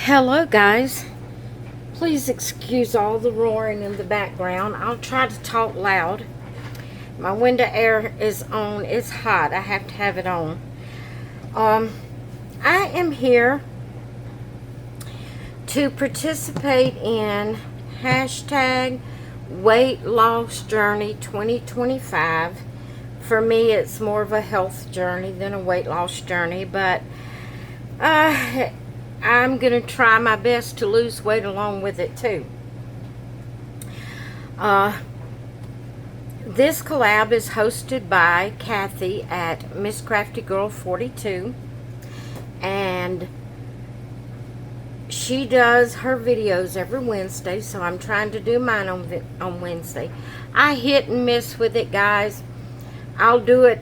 Hello guys, please excuse all the roaring in the background. I'll try to talk loud. My window air is on. It's hot. I have to have it on. I am here to participate in hashtag weight loss journey 2025. For me, it's more of a health journey than a weight loss journey, but I'm going to try my best to lose weight along with it too. This collab is hosted by Kathy at Miss Crafty Girl 42, and she does her videos every Wednesday, so I'm trying to do mine on Wednesday. I hit and miss with it, guys. I'll do it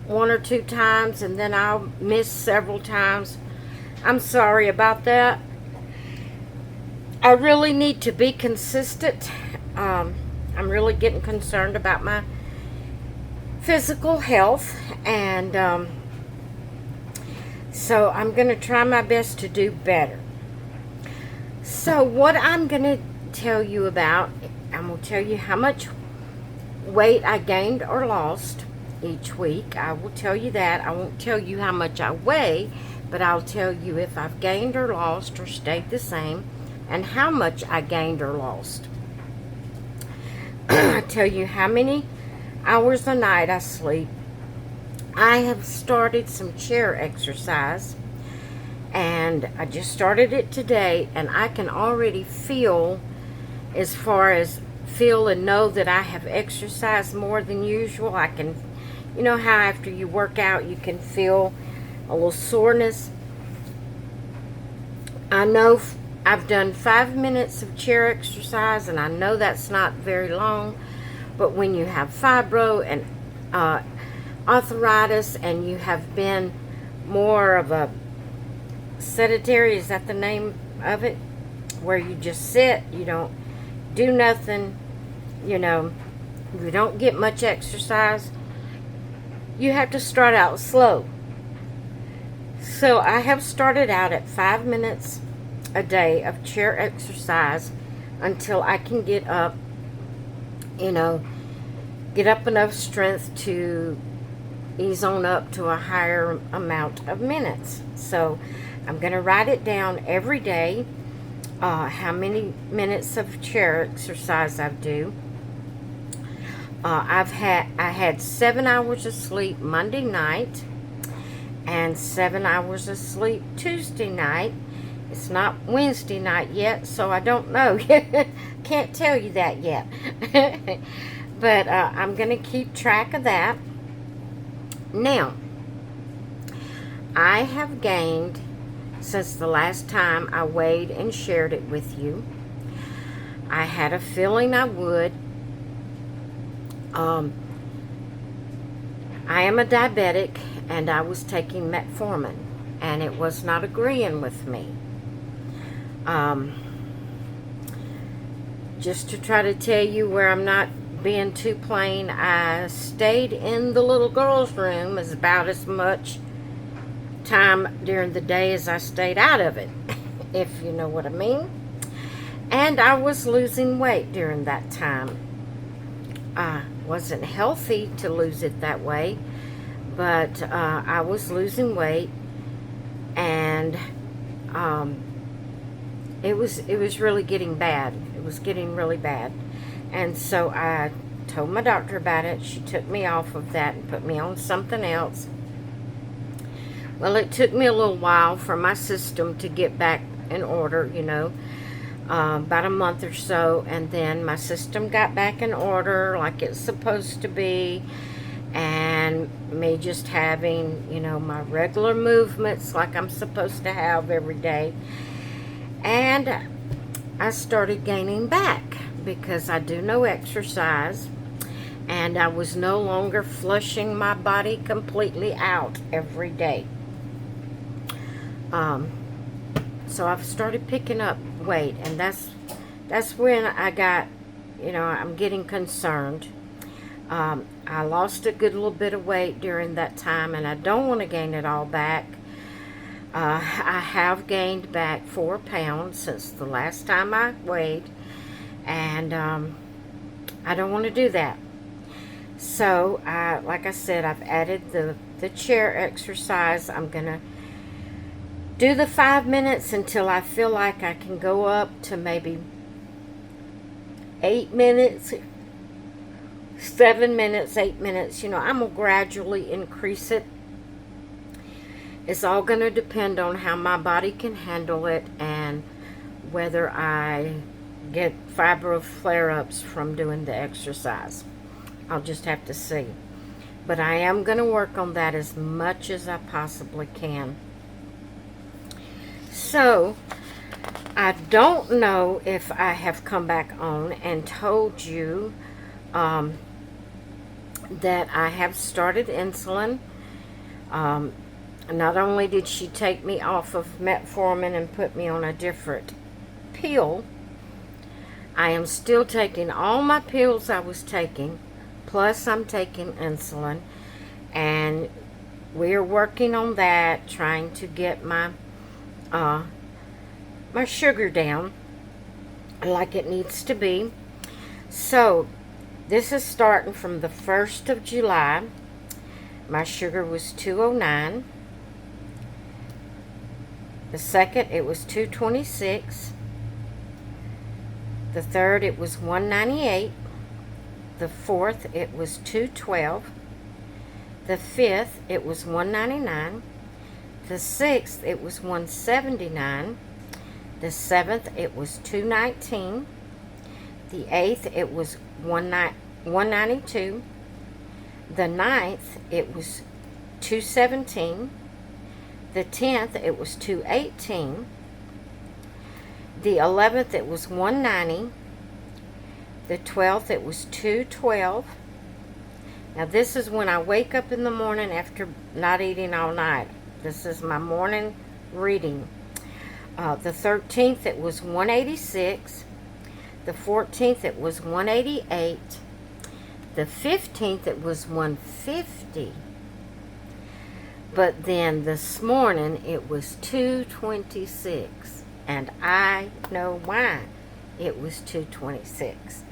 one or two times and then I'll miss several times. I'm sorry about that. I really need to be consistent. I'm really getting concerned about my physical health, and so I'm going to try my best to do better. So what I'm going to tell you about, I'm going to tell you how much weight I gained or lost each week. I will tell you that. I won't tell you how much I weigh, but I'll tell you if I've gained or lost or stayed the same, and how much I gained or lost. I tell you how many hours a night I sleep. I have started some chair exercise, and I just started it today, and I can already feel, as far as feel and know that I have exercised more than usual. I can, you know how after you work out you can feel a little soreness. I know I've done 5 minutes of chair exercise, and I know that's not very long, but when you have fibro and arthritis, and you have been more of a sedentary, is that the name of it, where you just sit, you don't do nothing, you know, you don't get much exercise, you have to start out slow. So I have started out at 5 minutes a day of chair exercise until I can get up, you know, get up enough strength to ease on up to a higher amount of minutes. So I'm going to write it down every day, how many minutes of chair exercise I do. I had 7 hours of sleep Monday night and 7 hours of sleep Tuesday night. It's not Wednesday night yet, so I don't know. Can't tell you that yet. But I'm going to keep track of that. Now, I have gained, since the last time I weighed and shared it with you. I had a feeling I would. I am a diabetic, and I was taking metformin, and it was not agreeing with me. Just to try to tell you where I'm not being too plain, I stayed in the little girl's room as about as much time during the day as I stayed out of it, if you know what I mean. And I was losing weight during that time. I wasn't healthy to lose it that way, but I was losing weight, and it was really getting bad. It was getting really bad. And so I told my doctor about it. She took me off of that and put me on something else. Well, it took me a little while for my system to get back in order, you know, about a month or so, and then my system got back in order like it's supposed to be, and me just having, you know, my regular movements like I'm supposed to have every day. And I started gaining back because I do no exercise, and I was no longer flushing my body completely out every day. So I've started picking up weight, and that's when I got, you know, I'm getting concerned. I lost a good little bit of weight during that time, and I don't want to gain it all back. I have gained back 4 pounds since the last time I weighed, and I don't want to do that. So, like I said, I've added the chair exercise. I'm going to do the 5 minutes until I feel like I can go up to maybe 8 minutes, 7 minutes, 8 minutes. You know, I'm going to gradually increase it. It's all going to depend on how my body can handle it and whether I get fibro flare-ups from doing the exercise. I'll just have to see. But I am going to work on that as much as I possibly can. So, I don't know if I have come back on and told you that I have started insulin. Not only did she take me off of metformin and put me on a different pill, I am still taking all my pills I was taking, plus I'm taking insulin, and we're working on that, trying to get my my sugar down like it needs to be. So this is starting from the 1st of July. My sugar was 209. The 2nd, it was 226. The 3rd, it was 198. The 4th, it was 212. The 5th, it was 199. The 6th, it was 179. The 7th, it was 219. The 8th, it was 192. The 9th, it was 217. The 10th, it was 218. The 11th, it was 190. The 12th, it was 212. Now, this is when I wake up in the morning after not eating all night. This is my morning reading. The 13th, it was 186. The 14th, it was 188. The 15th, it was 150. But then this morning, it was 226. And I know why it was 226.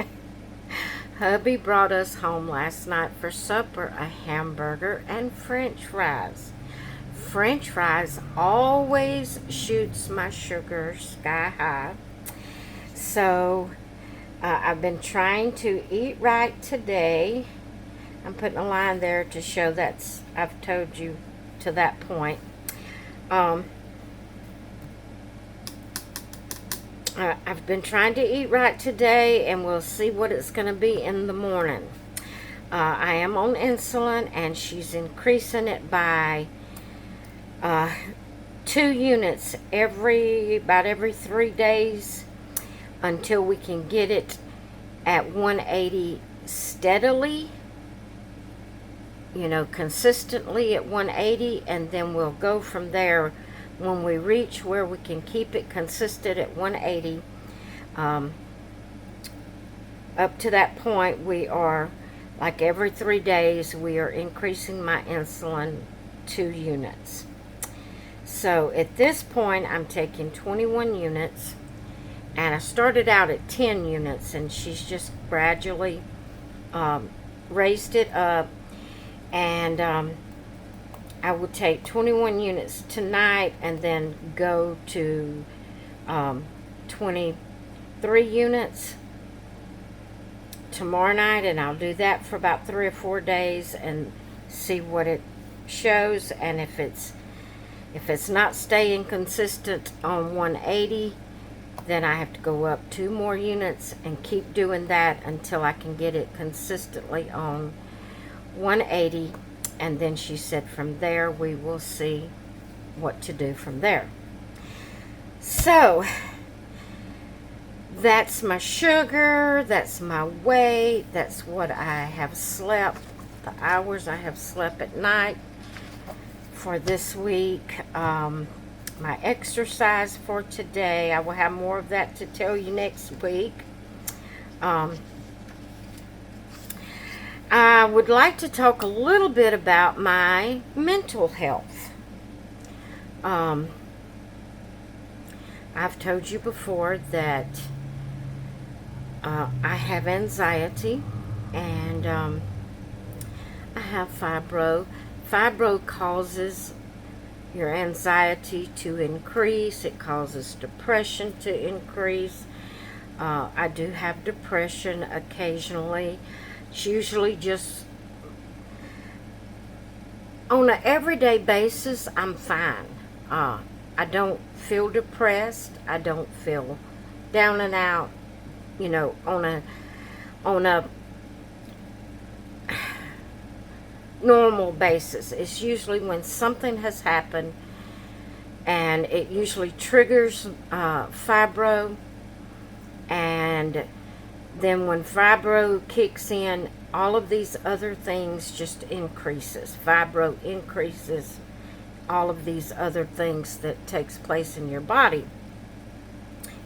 Hubby brought us home last night for supper a hamburger and French fries. French fries always shoots my sugar sky high. So I've been trying to eat right today. I'm putting a line there to show that I've told you to that point. I've been trying to eat right today, and we'll see what it's going to be in the morning. I am on insulin, and she's increasing it by 2 units about every 3 days until we can get it at 180 steadily, consistently at 180, and then we'll go from there. When we reach where we can keep it consistent at 180, up to that point, we are, like every 3 days, we are increasing my insulin 2 units. So at this point, I'm taking 21 units, and I started out at 10 units, and she's just gradually raised it up, and I would take 21 units tonight and then go to 23 units tomorrow night, and I'll do that for about 3 or 4 days and see what it shows. And if it's not staying consistent on 180, then I have to go up 2 more units and keep doing that until I can get it consistently on 180. And then she said from there we will see what to do from there. So that's my sugar, that's my weight, that's what I have slept, the hours I have slept at night for this week. My exercise for today, I will have more of that to tell you next week. I would like to talk a little bit about my mental health. Um, I've told you before that I have anxiety, and I have fibro. Fibro causes your anxiety to increase. It causes depression to increase. I do have depression occasionally. It's usually just on an everyday basis. I'm fine. I don't feel depressed. I don't feel down and out. On a normal basis. It's usually when something has happened, and it usually triggers fibro, and then when fibro kicks in, all of these other things just increases. Fibro increases all of these other things that takes place in your body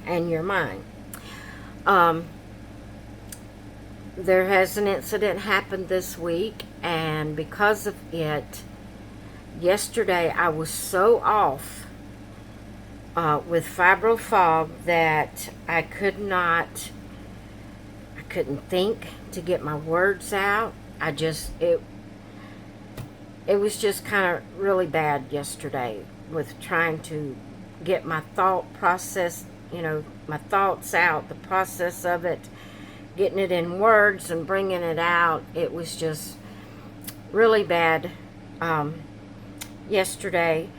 and your mind. There has an incident happened this week, and because of it, yesterday I was so off with fibro fog that I couldn't think to get my words out. It was just kind of really bad yesterday with trying to get my thought process, my thoughts out, the process of it, getting it in words and bringing it out. It was just really bad. Yesterday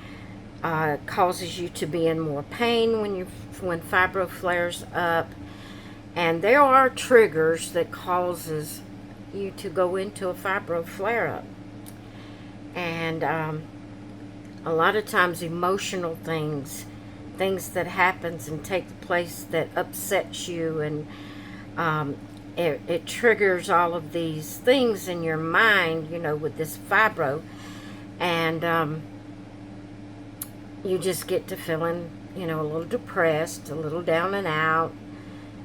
causes you to be in more pain when fibro flares up, and there are triggers that causes you to go into a fibro flare-up, and a lot of times emotional things that happens and take place that upsets you, and it triggers all of these things in your mind, with this fibro, and you just get to feeling, a little depressed, a little down and out,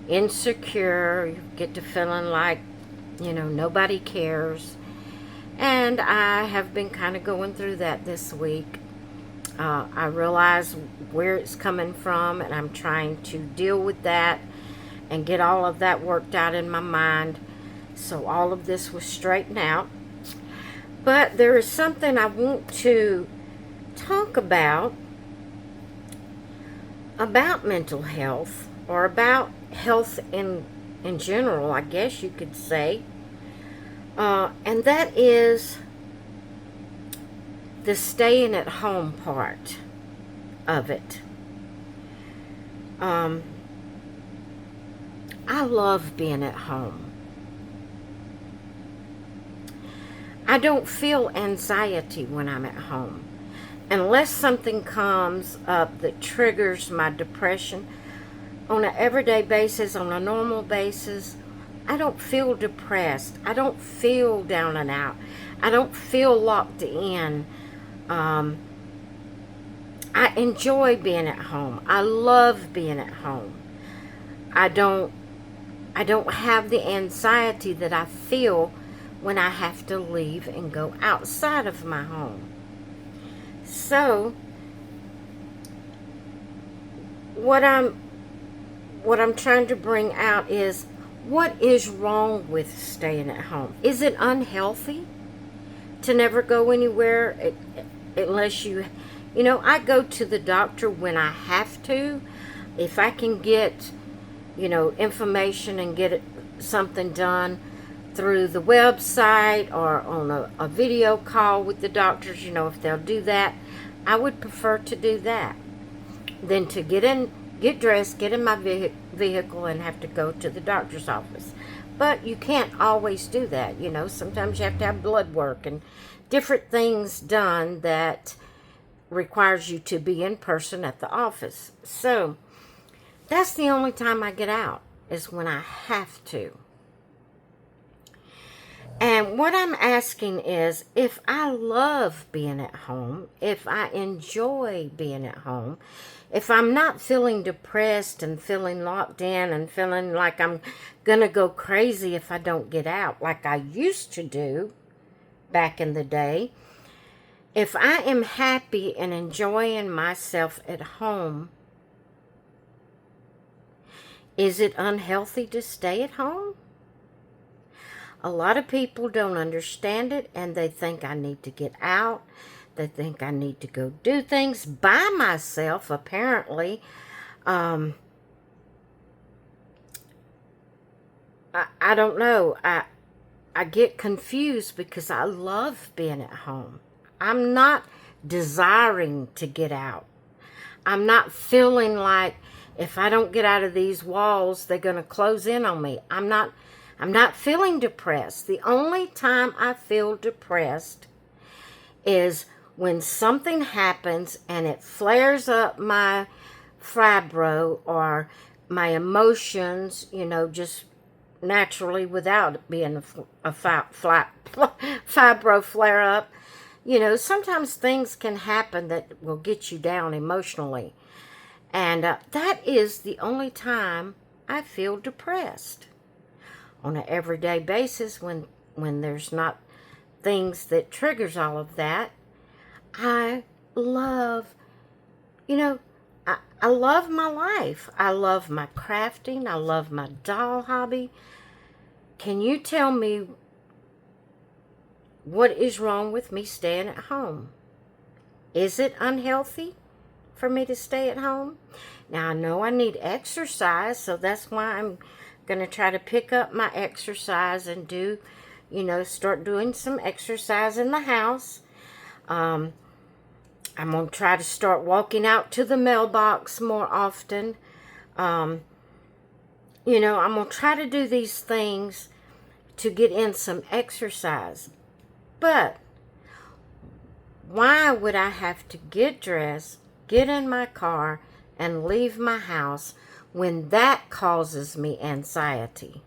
insecure. You get to feeling like, nobody cares. And I have been kind of going through that this week. I realize where it's coming from, and I'm trying to deal with that and get all of that worked out in my mind, so all of this will straighten out. But there is something I want to talk about mental health, or about health in general, I guess you could say, and that is the staying at home part of it. I love being at home. I don't feel anxiety when I'm at home. Unless something comes up that triggers my depression, on an everyday basis, on a normal basis, I don't feel depressed. I don't feel down and out. I don't feel locked in. I enjoy being at home. I love being at home. I don't have the anxiety that I feel when I have to leave and go outside of my home. So, what I'm trying to bring out is, what is wrong with staying at home? Is it unhealthy to never go anywhere unless I go to the doctor when I have to. If I can get, information and get something done through the website or on a video call with the doctors, if they'll do that, I would prefer to do that than to get dressed, get in my vehicle, and have to go to the doctor's office. But you can't always do that, Sometimes you have to have blood work and different things done that requires you to be in person at the office. So that's the only time I get out, is when I have to. And what I'm asking is, if I love being at home, if I enjoy being at home, if I'm not feeling depressed and feeling locked in and feeling like I'm going to go crazy if I don't get out like I used to do back in the day, If I am happy and enjoying myself at home, is it unhealthy to stay at home? A lot of people don't understand it, and they think I need to get out. They think I need to go do things by myself, apparently. I don't know. I get confused because I love being at home. I'm not desiring to get out. I'm not feeling like if I don't get out of these walls, they're going to close in on me. I'm not feeling depressed. The only time I feel depressed is when something happens and it flares up my fibro or my emotions, you know, just naturally without it being a fibro flare up. You know, sometimes things can happen that will get you down emotionally. And that is the only time I feel depressed. On an everyday basis, when there's not things that triggers all of that, I love, you know, I love my life. I love my crafting. I love my doll hobby. Can you tell me what is wrong with me staying at home? Is it unhealthy for me to stay at home? Now, I know I need exercise, so that's why I'm going to try to pick up my exercise and do, you know, start doing some exercise in the house. I'm going to try to start walking out to the mailbox more often. You know, I'm going to try to do these things to get in some exercise. But why would I have to get dressed, get in my car, and leave my house when that causes me anxiety?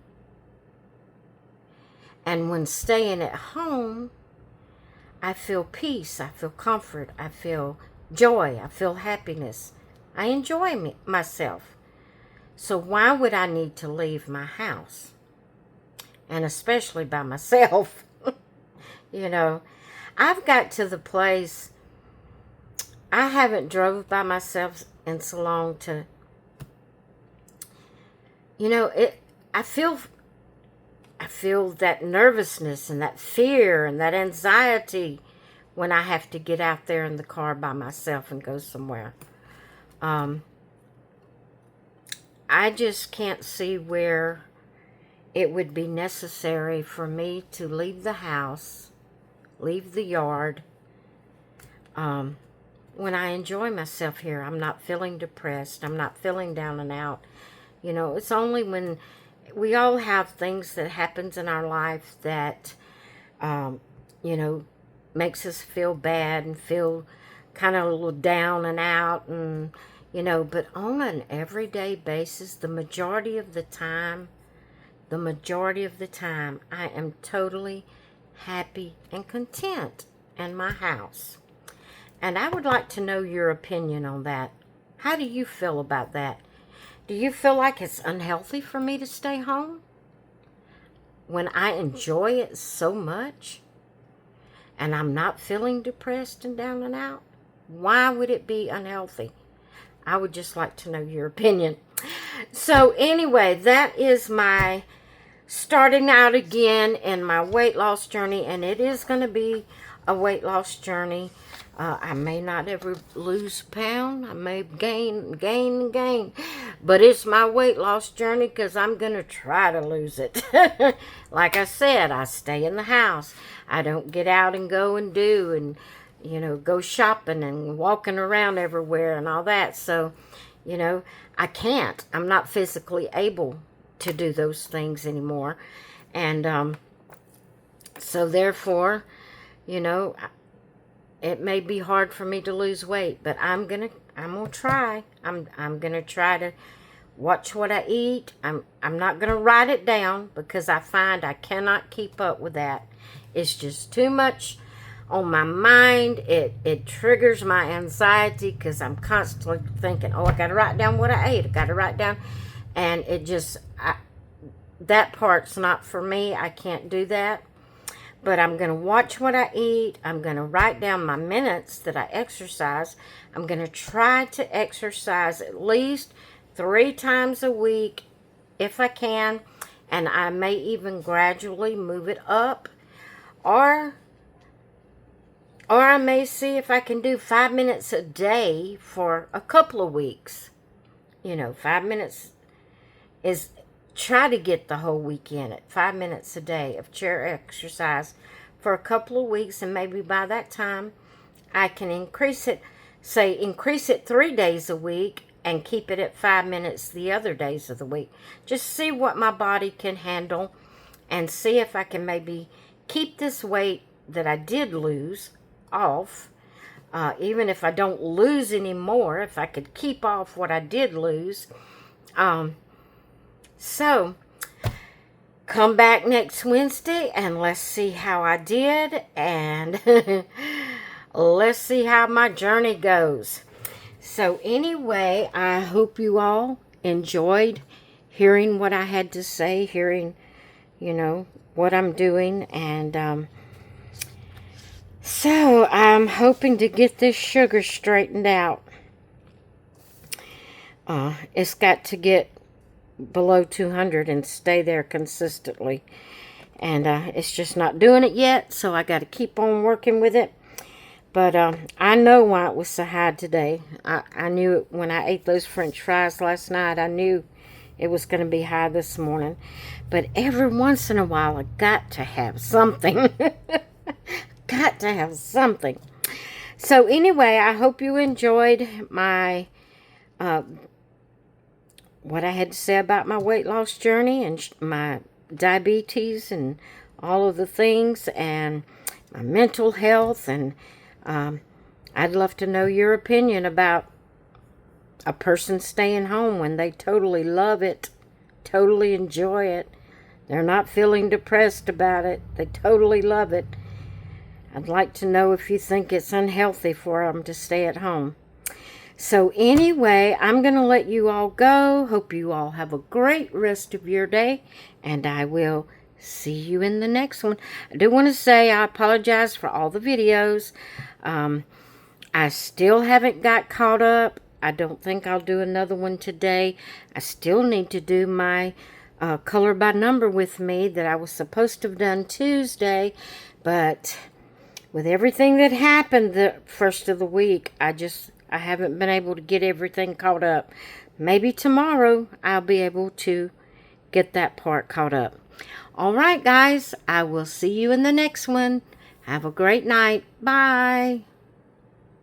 And when staying at home, I feel peace, I feel comfort, I feel joy, I feel happiness. I enjoy myself. So why would I need to leave my house? And especially by myself. You know, I've got to the place, I haven't drove by myself in so long to, you know, I feel that nervousness and that fear and that anxiety when I have to get out there in the car by myself and go somewhere. I just can't see where it would be necessary for me to leave the house, leave the yard, when I enjoy myself here. I'm not feeling depressed. I'm not feeling down and out. You know, it's only when we all have things that happens in our life that, you know, makes us feel bad and feel kind of a little down and out, and, you know, but on an everyday basis, the majority of the time, I am totally happy and content in my house. And I would like to know your opinion on that. How do you feel about that? Do you feel like it's unhealthy for me to stay home when I enjoy it so much and I'm not feeling depressed and down and out? Why would it be unhealthy? I would just like to know your opinion. So anyway, that is my starting out again in my weight loss journey, and it is going to be a weight loss journey. I may not ever lose a pound. I may gain. But it's my weight loss journey because I'm going to try to lose it. Like I said, I stay in the house. I don't get out and go and do and, you know, go shopping and walking around everywhere and all that. So, you know, I can't. I'm not physically able to do those things anymore. And so therefore, you know, it may be hard for me to lose weight, but I'm gonna try. I'm gonna try to watch what I eat. I'm not gonna write it down because I find I cannot keep up with that. It's just too much on my mind. It triggers my anxiety because I'm constantly thinking, oh, I gotta write down what I ate. I gotta write down, and it just that part's not for me. I can't do that. But I'm going to watch what I eat. I'm going to write down my minutes that I exercise. I'm going to try to exercise at least 3 times a week if I can. And I may even gradually move it up. Or I may see if I can do 5 minutes a day for a couple of weeks. 5 minutes is, try to get the whole week in it. 5 minutes a day of chair exercise for a couple of weeks, and maybe by that time I can increase it 3 days a week and keep it at 5 minutes the other days of the week. Just see what my body can handle and see if I can maybe keep this weight that I did lose off. Even if I don't lose any more, if I could keep off what I did lose. So, come back next Wednesday and let's see how I did, and let's see how my journey goes. So anyway, I hope you all enjoyed hearing what I had to say, hearing, what I'm doing, and so I'm hoping to get this sugar straightened out. It's got to get below 200 and stay there consistently, and it's just not doing it yet, so I got to keep on working with it. But I know why it was so high today. I knew it when I ate those french fries last night. I knew it was going to be high this morning. But every once in a while, I got to have something. Got to have something. So anyway, I hope you enjoyed my what I had to say about my weight loss journey and my diabetes and all of the things, and my mental health. And I'd love to know your opinion about a person staying home when they totally love it, totally enjoy it. They're not feeling depressed about it. They totally love it. I'd like to know if you think it's unhealthy for them to stay at home. So anyway, I'm going to let you all go. Hope you all have a great rest of your day, and I will see you in the next one. I do want to say I apologize for all the videos. I still haven't got caught up. I don't think I'll do another one today. I still need to do my color by number with me that I was supposed to have done Tuesday, but with everything that happened the first of the week, I haven't been able to get everything caught up. Maybe tomorrow I'll be able to get that part caught up. All right, guys, I will see you in the next one. Have a great night. Bye.